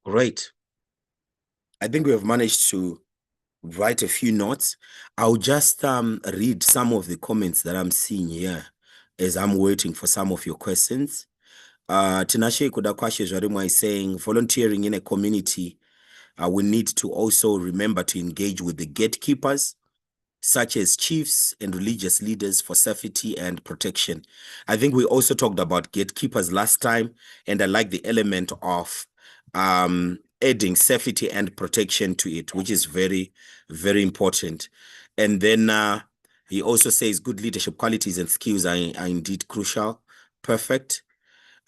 Great. I think we have managed to write a few notes. I'll just read some of the comments that I'm seeing here as I'm waiting for some of your questions. Tinashe Kudakwashe Zwarimwa is saying, volunteering in a community, we need to also remember to engage with the gatekeepers, such as chiefs and religious leaders, for safety and protection. I think we also talked about gatekeepers last time, and I like the element of adding safety and protection to it, which is very, very important. And then he also says good leadership qualities and skills are indeed crucial. Perfect.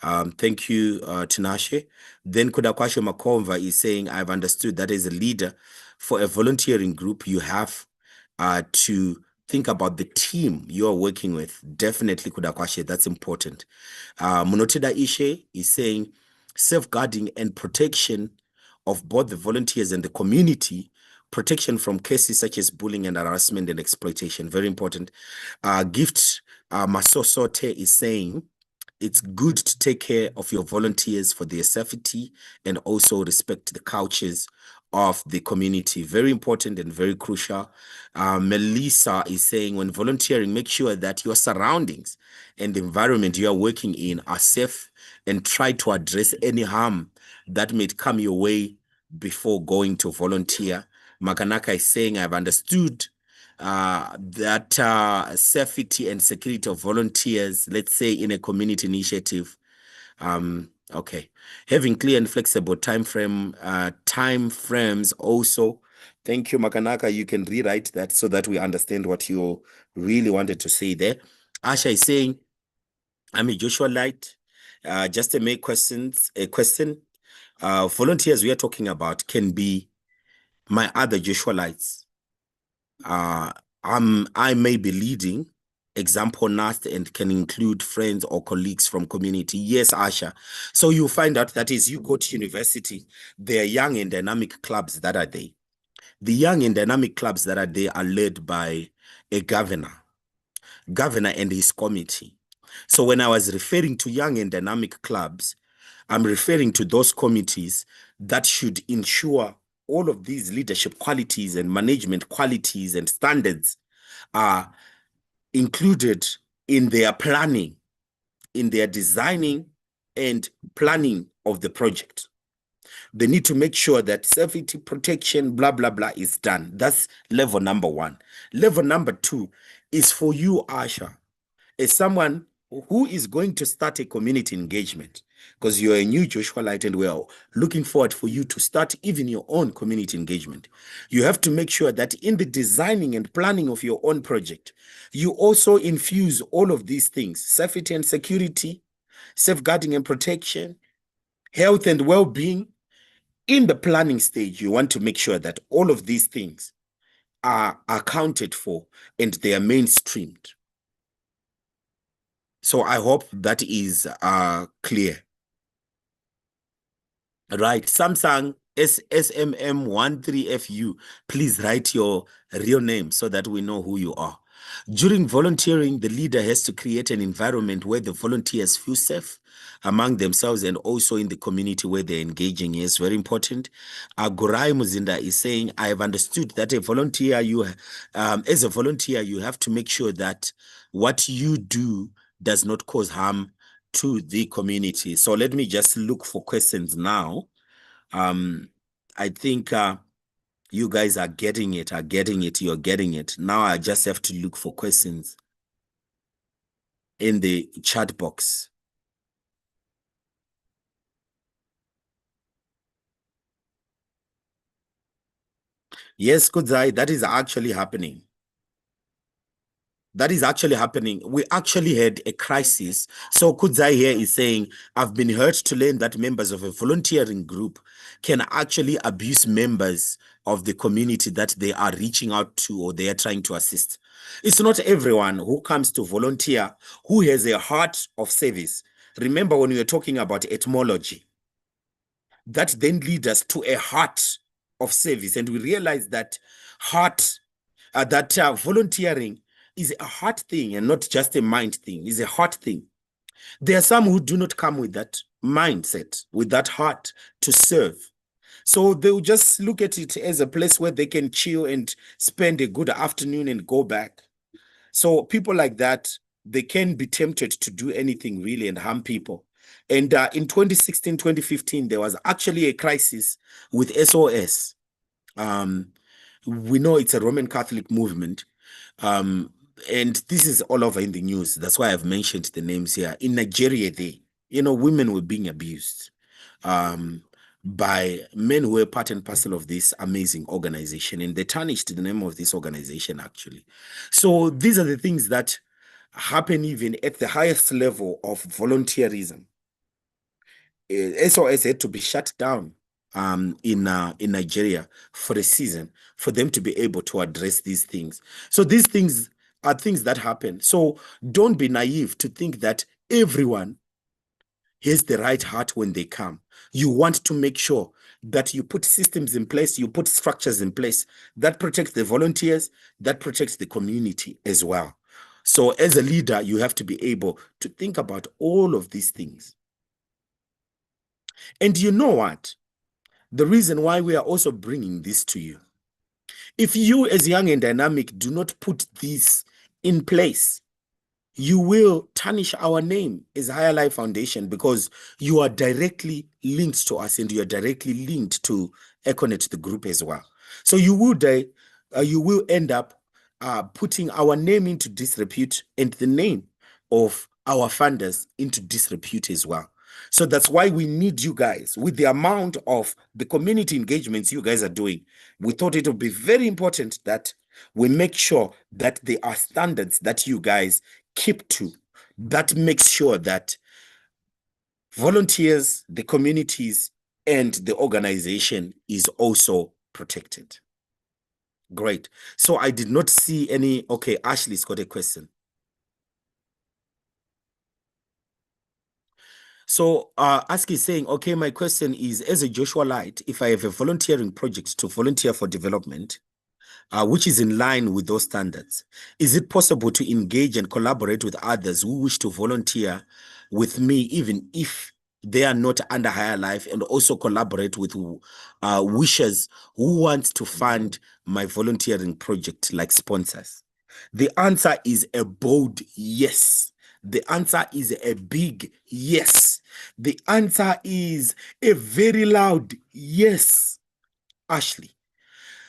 Thank you, Tinashe. Then Kudakwashe Makomva is saying, I've understood that as a leader for a volunteering group, you have to think about the team you're working with. Definitely, Kudakwashe, that's important. Munotida Ishe is saying, safeguarding and protection of both the volunteers and the community, protection from cases such as bullying and harassment and exploitation, very important. Gift Masosote is saying, it's good to take care of your volunteers for their safety and also respect the cultures of the community. Very important and very crucial. Melissa is saying, when volunteering, make sure that your surroundings and the environment you are working in are safe, and try to address any harm that may come your way before going to volunteer. Makanaka is saying, I've understood that safety and security of volunteers, let's say in a community initiative. Okay, having clear and flexible time frames also Thank you, Makanaka. You can rewrite that so that we understand what you really wanted to say there. Asha is saying, I'm a Joshua Light. Just to make a question. Volunteers we are talking about can be my other Joshua Lights. I may be leading example NAST and can include friends or colleagues from community. Yes, Asha. So you find out that as you go to university, there are young and dynamic clubs that are there. The young and dynamic clubs that are there are led by a governor and his committee. So when I was referring to young and dynamic clubs, I'm referring to those committees that should ensure all of these leadership qualities and management qualities and standards are included in their planning, in their designing and planning of the project. They need to make sure that safety, protection, blah, blah, blah is done. That's level number one. Level number two is for you, Asha, as someone who is going to start a community engagement, because you're a new Joshua Light and we're looking forward for you to start even your own community engagement. You have to make sure that in the designing and planning of your own project, you also infuse all of these things: safety and security, safeguarding and protection, health and well-being. In the planning stage, you want to make sure that all of these things are accounted for and they are mainstreamed. So I hope that is clear. Right, Samsung SSMM13FU, please write your real name so that we know who you are. During volunteering, the leader has to create an environment where the volunteers feel safe among themselves and also in the community where they're engaging is very important. Gurai Muzinda is saying, I have understood that as a volunteer, you have to make sure that what you do does not cause harm to the community. So let me just look for questions now. I think you guys are getting it, you're getting it. Now I just have to look for questions in the chat box. Yes, Kudzai, that is actually happening. That is actually happening. We actually had a crisis. So Kudzai here is saying, I've been hurt to learn that members of a volunteering group can actually abuse members of the community that they are reaching out to or they are trying to assist. It's not everyone who comes to volunteer who has a heart of service. Remember when we were talking about etymology, that then leads us to a heart of service. And we realize that volunteering is a heart thing and not just a mind thing. It's a heart thing. There are some who do not come with that mindset, with that heart to serve. So they'll just look at it as a place where they can chill and spend a good afternoon and go back. So people like that, they can be tempted to do anything really and harm people. And in 2016, 2015, there was actually a crisis with SOS. We know it's a Roman Catholic movement. And this is all over in the news. That's why I've mentioned the names here. In Nigeria, women were being abused by men who were part and parcel of this amazing organization. And they tarnished the name of this organization, actually. So these are the things that happen even at the highest level of volunteerism. SOS had to be shut down in Nigeria for a season for them to be able to address these things. So these things are things that happen. So don't be naive to think that everyone has the right heart when they come. You want to make sure that you put systems in place, you put structures in place that protects the volunteers, that protects the community as well. So as a leader, you have to be able to think about all of these things. And you know what? The reason why we are also bringing this to you, if you as young and dynamic do not put this in place, you will tarnish our name as Higher Life Foundation because you are directly linked to us and you are directly linked to Econet, the group as well. So you will end up putting our name into disrepute and the name of our funders into disrepute as well. So that's why we need you guys. With the amount of the community engagements you guys are doing, we thought it would be very important that we make sure that there are standards that you guys keep to, that makes sure that volunteers, the communities, and the organization is also protected. Great. So I did not see any. Okay, Ashley's got a question. So Ask is saying, okay, my question is, as a Joshua Light, if I have a volunteering project to volunteer for development, which is in line with those standards, is it possible to engage and collaborate with others who wish to volunteer with me, even if they are not under Higher Life, and also collaborate with wishers who want to fund my volunteering project, like sponsors? The answer is a bold yes. The answer is a big yes. The answer is a very loud yes. Ashley,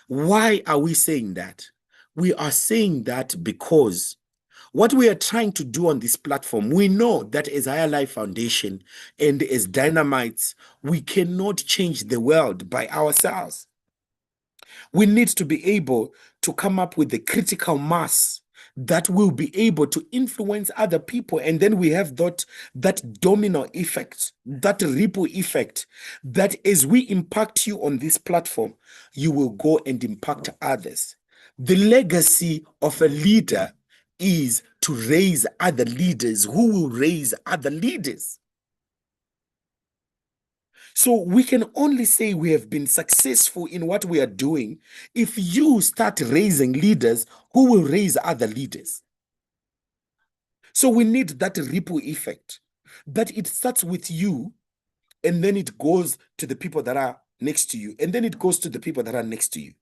why are we saying that? We are saying that because what we are trying to do on this platform, we know that as Higher Life Foundation and as Dynamites, we cannot change the world by ourselves. We need to be able to come up with the critical mass that will be able to influence other people. And then we have that domino effect, that ripple effect, that as we impact you on this platform, you will go and impact others. The legacy of a leader is to raise other leaders who will raise other leaders. So we can only say we have been successful in what we are doing if you start raising leaders who will raise other leaders. So we need that ripple effect, that it starts with you and then it goes to the people that are next to you, and then it goes to the people that are next to you.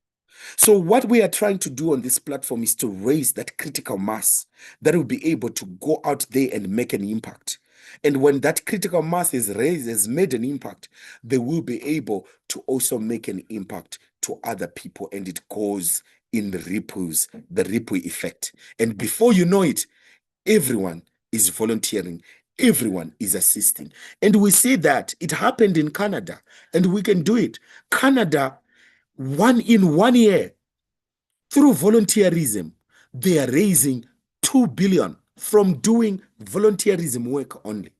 So what we are trying to do on this platform is to raise that critical mass that will be able to go out there and make an impact. And when that critical mass is raised, has made an impact, they will be able to also make an impact to other people, and it goes in ripples, the ripple effect. And before you know it, everyone is volunteering, everyone is assisting. And we see that it happened in Canada, and we can do it. Canada, in 1 year, through volunteerism, they are raising 2 billion from doing volunteerism work only.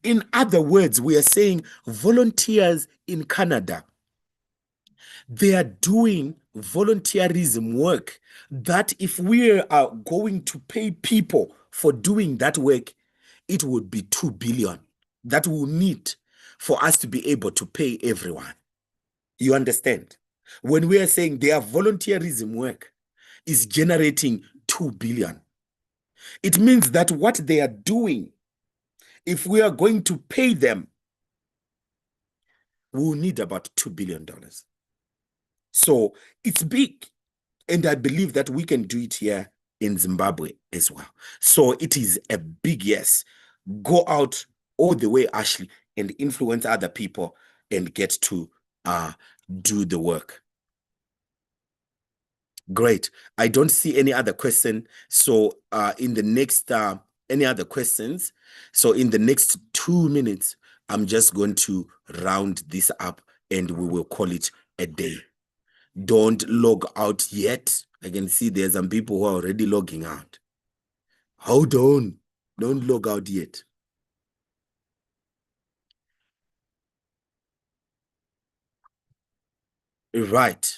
In other words, we are saying volunteers in Canada, they are doing volunteerism work that if we are going to pay people for doing that work, it would be 2 billion that we'll need for us to be able to pay everyone. You understand? When we are saying their volunteerism work is generating 2 billion, it means that what they are doing, if we are going to pay them, we'll need about $2 billion. So it's big. And I believe that we can do it here in Zimbabwe as well. So it is a big yes. Go out all the way, Ashley, and influence other people and get to do the work. Great. I don't see any other question. So in the next, any other questions? So in the next 2 minutes, I'm just going to round this up and we will call it a day. Don't log out yet. I can see there's some people who are already logging out. Hold on. Don't log out yet. Right.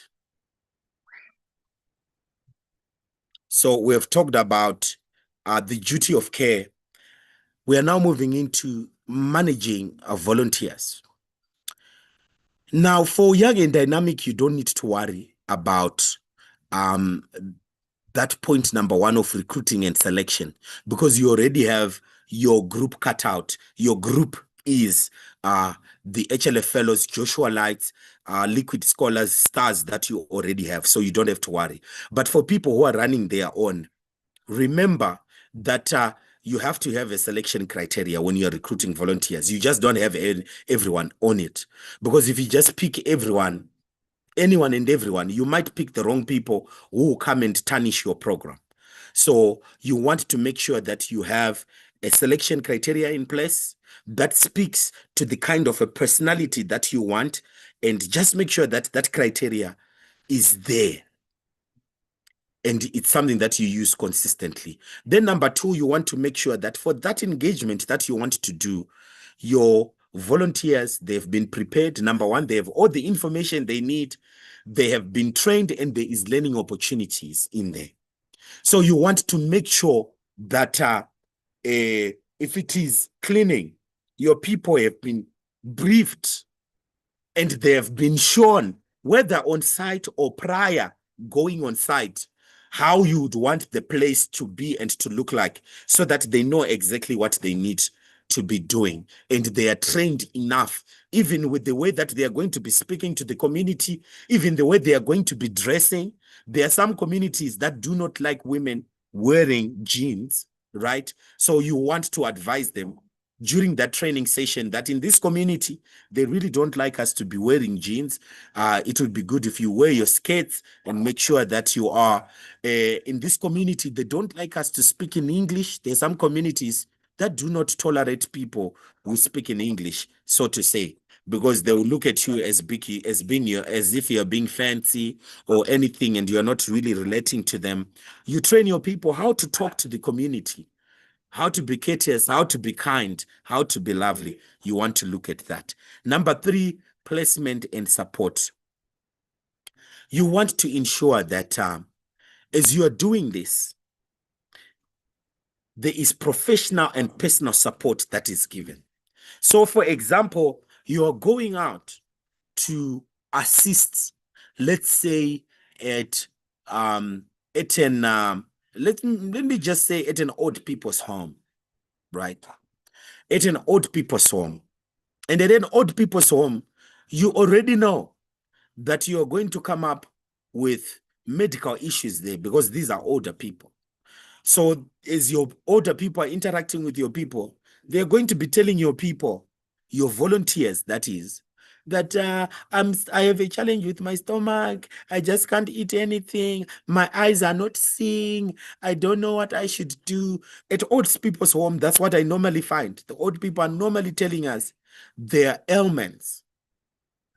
So we have talked about the duty of care. We are now moving into managing volunteers. Now, for Young and Dynamic, you don't need to worry about that point number 1 of recruiting and selection, because you already have your group cut out. Your group is the HLF Fellows, Joshua Lights, Liquid Scholars, Stars that you already have, so you don't have to worry. But for people who are running their own, remember that you have to have a selection criteria when you're recruiting volunteers. You just don't have everyone on it, because if you just pick anyone and everyone, you might pick the wrong people who will come and tarnish your program. So you want to make sure that you have a selection criteria in place. that speaks to the kind of a personality that you want, and just make sure that that criteria is there and it's something that you use consistently. Then number two, you want to make sure that for that engagement that you want to do, your volunteers, they've been prepared. Number one, they have all the information they need. They have been trained and there is learning opportunities in there. So you want to make sure that if it is cleaning, your people have been briefed and they have been shown, whether on site or prior going on site, how you would want the place to be and to look like, so that they know exactly what they need to be doing. And they are trained enough, even with the way that they are going to be speaking to the community, even the way they are going to be dressing. There are some communities that do not like women wearing jeans, right? So you want to advise them during that training session that in this community, they really don't like us to be wearing jeans. It would be good if you wear your skirts and make sure that you are in this community. They don't like us to speak in English. There are some communities that do not tolerate people who speak in English, so to say, because they will look at you as if you're being fancy or anything, and you're not really relating to them. You train your people how to talk to the community, how to be courteous, how to be kind, how to be lovely. You want to look at that. Number three, placement and support. You want to ensure that as you are doing this, there is professional and personal support that is given. So, for example, you are going out to assist, let's say, at let me just say at an old people's home, right? At an old people's home. And at an old people's home, you already know that you are going to come up with medical issues there, because these are older people. So as your older people are interacting with your people, they're going to be telling your people, your volunteers, that is, that I have a challenge with my stomach. I just can't eat anything. My eyes are not seeing. I don't know what I should do. At old people's home, that's what I normally find. The old people are normally telling us their ailments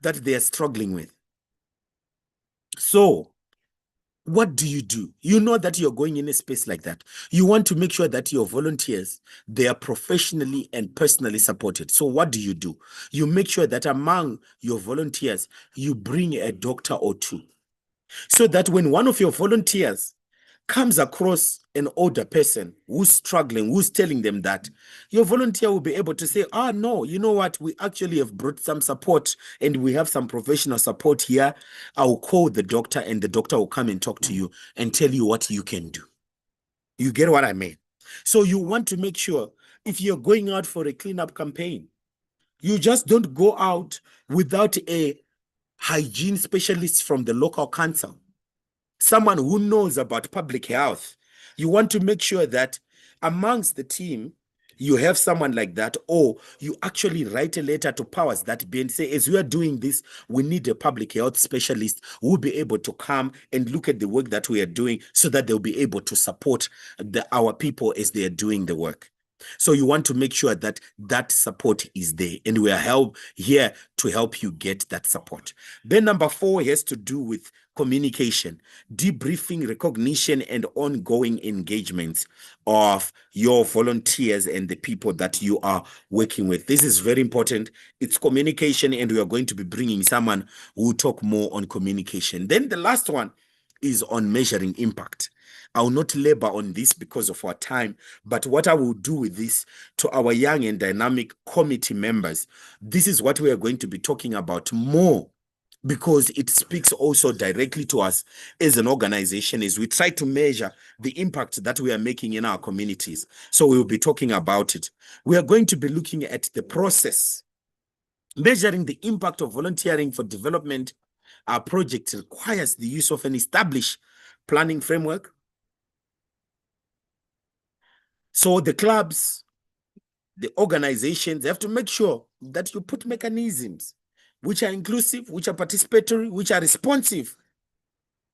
that they are struggling with. So what do? You know that you're going in a space like that. You want to make sure that your volunteers, they are professionally and personally supported. So what do? You make sure that among your volunteers, you bring a doctor or two, so that when one of your volunteers comes across an older person who's struggling, who's telling them that, your volunteer will be able to say, no, you know what, we actually have brought some support and we have some professional support here. I'll call the doctor and the doctor will come and talk to you and tell you what you can do. You get what I mean? So you want to make sure, if you're going out for a cleanup campaign, you just don't go out without a hygiene specialist from the local council, someone who knows about public health. You want to make sure that amongst the team, you have someone like that, or you actually write a letter to powers that be and say, as we are doing this, we need a public health specialist who will be able to come and look at the work that we are doing, so that they'll be able to support our people as they are doing the work. So you want to make sure that that support is there, and we are here to help you get that support. Then number 4 has to do with communication, debriefing, recognition, and ongoing engagements of your volunteers and the people that you are working with. This is very important. It's communication, and we are going to be bringing someone who will talk more on communication. Then the last one is on measuring impact. I will not labor on this because of our time, but what I will do with this, to our young and dynamic committee members, this is what we are going to be talking about more, because it speaks also directly to us as an organization as we try to measure the impact that we are making in our communities. So we will be talking about it. We are going to be looking at the process. Measuring the impact of volunteering for development. Our project requires the use of an established planning framework. So the clubs, the organizations have to make sure that you put mechanisms which are inclusive, which are participatory, which are responsive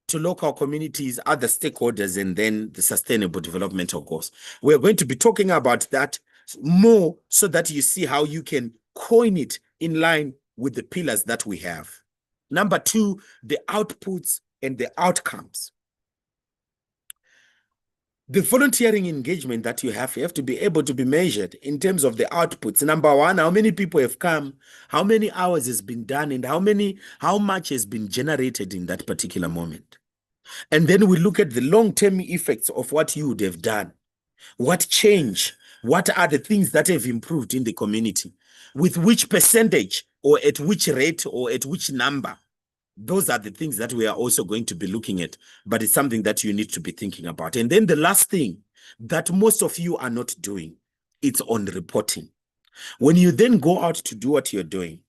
to local communities, other stakeholders, and then the sustainable development, of course. We're going to be talking about that more so that you see how you can coin it in line with the pillars that we have. Number 2, the outputs and the outcomes. The volunteering engagement that you have to be able to be measured in terms of the outputs. Number 1, how many people have come, how many hours has been done, and how much has been generated in that particular moment. And then we look at the long-term effects of what you would have done. What change? What are the things that have improved in the community? With which percentage, or at which rate, or at which number? Those are the things that we are also going to be looking at, but it's something that you need to be thinking about. And then the last thing that most of you are not doing, it's on reporting. When you then go out to do what you're doing,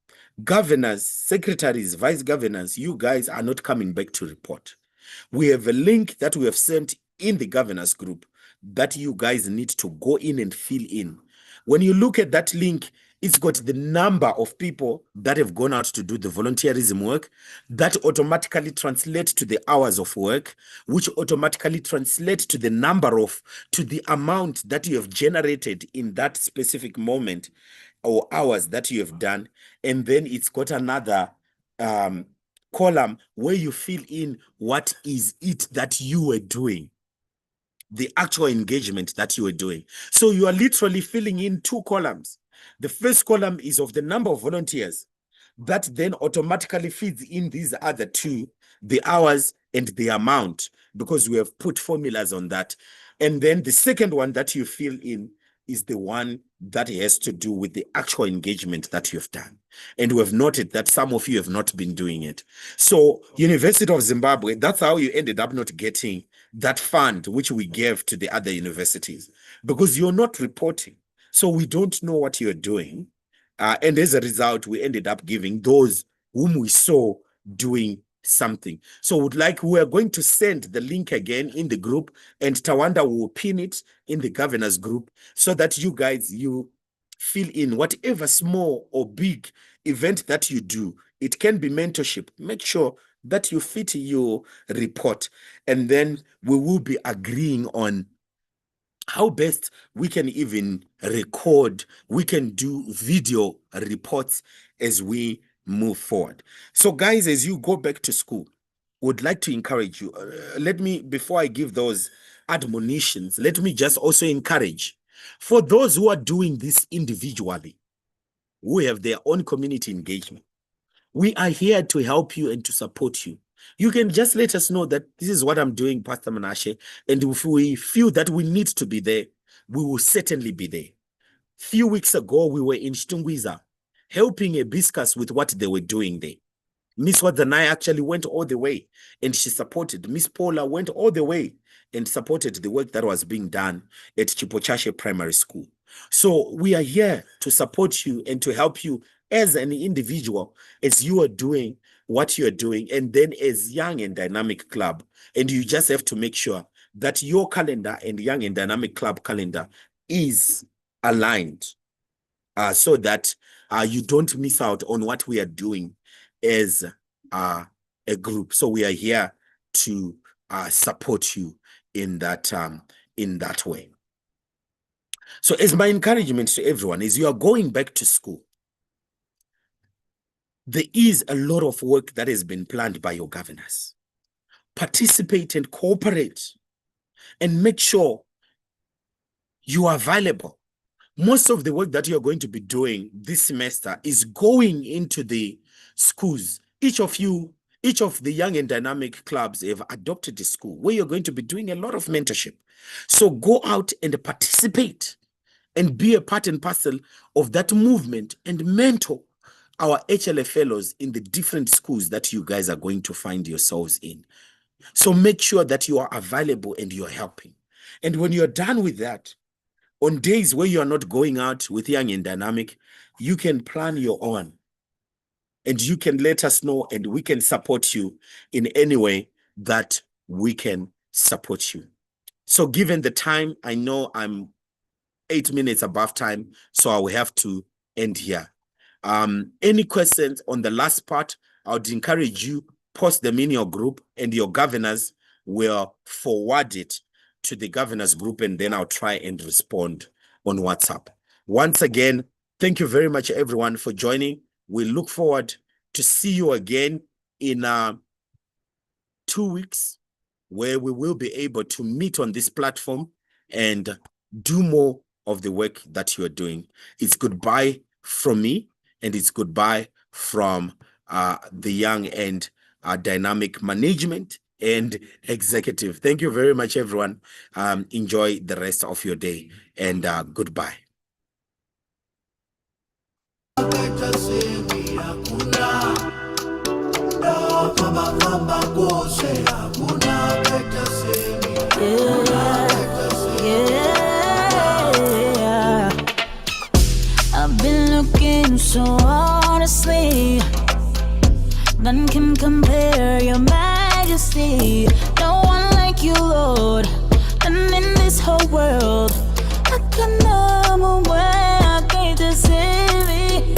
governors, secretaries, vice governors, you guys are not coming back to report. We have a link that we have sent in the governors group that you guys need to go in and fill in. When you look at that link, it's got the number of people that have gone out to do the volunteerism work that automatically translate to the hours of work, which automatically translate to the amount that you have generated in that specific moment or hours that you have done. And then it's got another column where you fill in what is it that you were doing, the actual engagement that you were doing. So you are literally filling in 2 columns. The first column is of the number of volunteers that then automatically feeds in these other 2, the hours and the amount, because we have put formulas on that. And then the second one that you fill in is the one that has to do with the actual engagement that you've done. And we have noted that some of you have not been doing it. So University of Zimbabwe, that's how you ended up not getting that fund which we gave to the other universities, because you're not reporting. So we don't know what you're doing. And as a result, we ended up giving those whom we saw doing something. So we are going to send the link again in the group, and Tawanda will pin it in the governors group so that you guys, you fill in whatever small or big event that you do. It can be mentorship. Make sure that you fit your report, and then we will be agreeing on how best we can even record, we can do video reports as we move forward. So guys, as you go back to school, would like to encourage you. Before I give those admonitions, let me just also encourage for those who are doing this individually, who have their own community engagement. We are here to help you and to support you. You can just let us know that this is what I'm doing, Pastor Menashe, and if we feel that we need to be there, we will certainly be there. Few weeks ago, we were in Stungwiza, helping Hibiscus with what they were doing there. Miss Wadanai actually went all the way, and she supported. Miss Paula went all the way and supported the work that was being done at Chipochashe Primary School. So we are here to support you and to help you as an individual, as you are doing what you're doing, and then as Young and Dynamic Club. And you just have to make sure that your calendar and Young and Dynamic Club calendar is aligned, so that you don't miss out on what we are doing as a group. So we are here to support you in that way. So as my encouragement to everyone is, you are going back to school, there is a lot of work that has been planned by your governors. Participate and cooperate and make sure you are available. Most of the work that you're going to be doing this semester is going into the schools. Each of the Young and Dynamic clubs have adopted a school where you're going to be doing a lot of mentorship. So go out and participate and be a part and parcel of that movement and mentor our HLF fellows in the different schools that you guys are going to find yourselves in. So make sure that you are available and you're helping. And when you're done with that, on days where you're not going out with Young and Dynamic, you can plan your own. And you can let us know, and we can support you in any way that we can support you. So given the time, I know I'm 8 minutes above time, so I will have to end here. Any questions on the last part, I would encourage you, post them in your group, and your governors will forward it to the governors group, and then I'll try and respond on WhatsApp. Once again, thank you very much, everyone, for joining. We look forward to see you again in 2 weeks, where we will be able to meet on this platform and do more of the work that you are doing. It's goodbye from me, and it's goodbye from the Young and Dynamic Management and Executive. Thank you very much, everyone. Enjoy the rest of your day, and goodbye. I've been looking so honestly, none can compare your majesty. No one like you, Lord, and in this whole world I can know where I came to save me.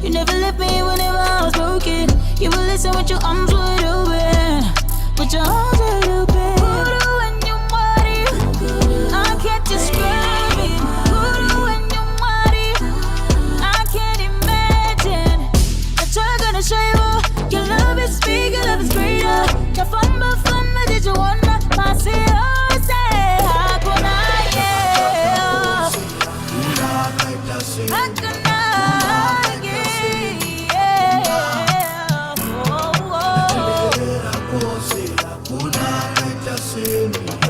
You never left me whenever I was broken. You will listen with your arms wide open, with your arms wide open. Guru and your body, I can't describe it. Guru and your body, I can't imagine. That you're gonna show you your love is big, your love is greater. Your fun, but did you want my say? How can I, yeah? How can I? Oh, oh, oh.